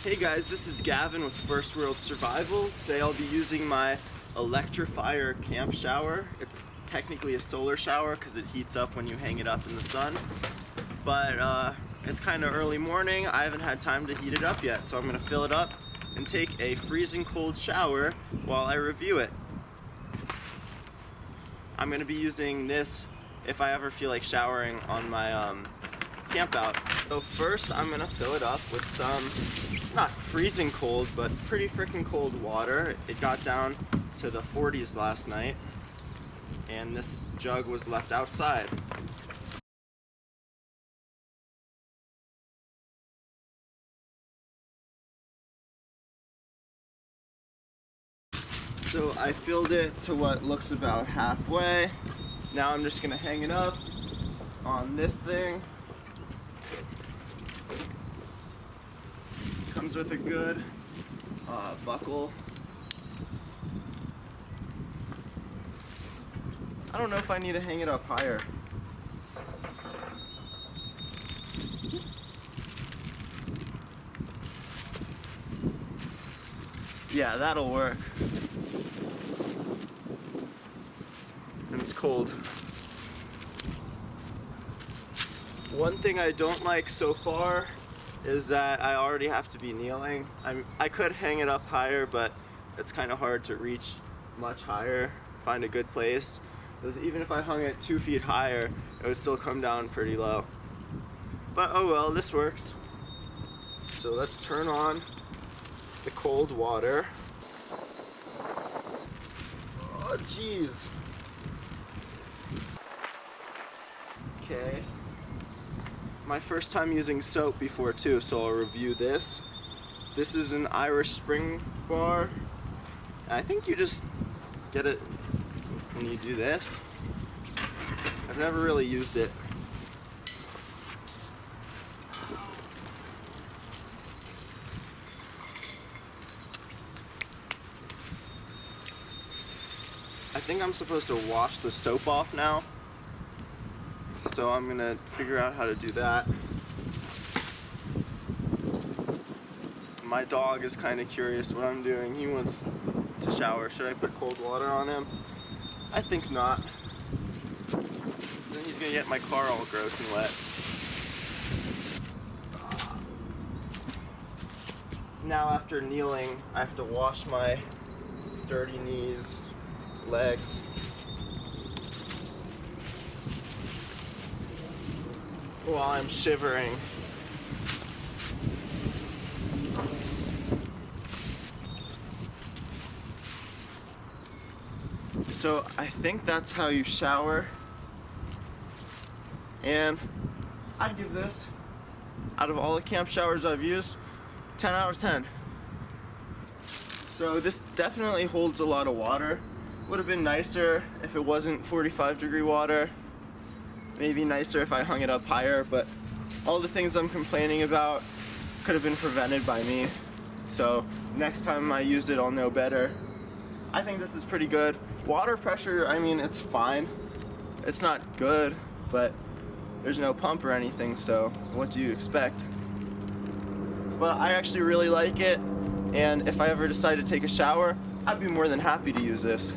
Hey guys, this is Gavin with First World Survival. Today I'll be using my ELECTRFIRE camp shower. It's technically a solar shower because it heats up when you hang it up in the sun. But it's kind of early morning. I haven't had time to heat it up yet, so I'm going to fill it up and take a freezing cold shower while I review it. I'm going to be using this if I ever feel like showering on my camp out. So first I'm going to fill it up with some, not freezing cold, but pretty freaking cold water. It got down to the 40s last night, and this jug was left outside. So I filled it to what looks about halfway. Now I'm just gonna hang it up on this thing. Comes with a good buckle. I don't know if I need to hang it up higher. Yeah, that'll work. And it's cold. One thing I don't like so far is that I already have to be kneeling. I could hang it up higher, but it's kind of hard to reach much higher, find a good place. Because even if I hung it 2 feet higher, it would still come down pretty low. But oh well, this works. So let's turn on the cold water. Oh jeez. Okay. My first time using soap before too, so I'll review this. This is an Irish Spring bar. I think you just get it when you do this. I've never really used it. I think I'm supposed to wash the soap off now. So I'm gonna figure out how to do that. My dog is kind of curious what I'm doing. He wants to shower. Should I put cold water on him? I think not. Then he's gonna get my car all gross and wet. Now after kneeling, I have to wash my dirty knees, legs. While I'm shivering. So I think that's how you shower. And I'd give this, out of all the camp showers I've used, 10 out of 10. So this definitely holds a lot of water. Would have been nicer if it wasn't 45-degree water. Maybe nicer if I hung it up higher, but all the things I'm complaining about could have been prevented by me. So next time I use it, I'll know better. I think this is pretty good. Water pressure, I mean, it's fine. It's not good, but there's no pump or anything, so what do you expect? But I actually really like it, and if I ever decide to take a shower, I'd be more than happy to use this.